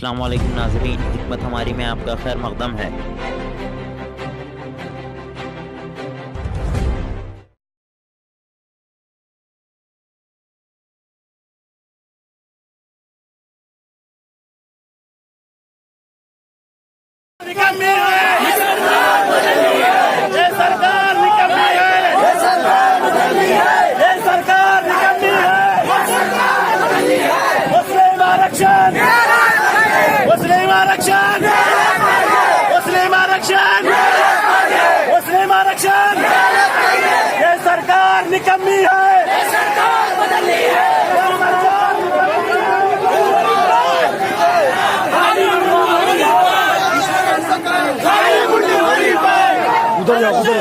अस्सलाम वालेकुम नाज़रीन, हिकमत हमारी में आपका खैर मकदम है। निकम्मी है, ये सरकार निकम्मी है, ये सरकार निकम्मी है, ये सरकार निकम्मी है। मुस्लिम आरक्षण, मुस्लिम आरक्षण, मुस्लिम आरक्षण, मुस्लिम आरक्षण, ये सरकार निकम्मी है, ये सरकार बदलनी है। उधर जाओ, उधर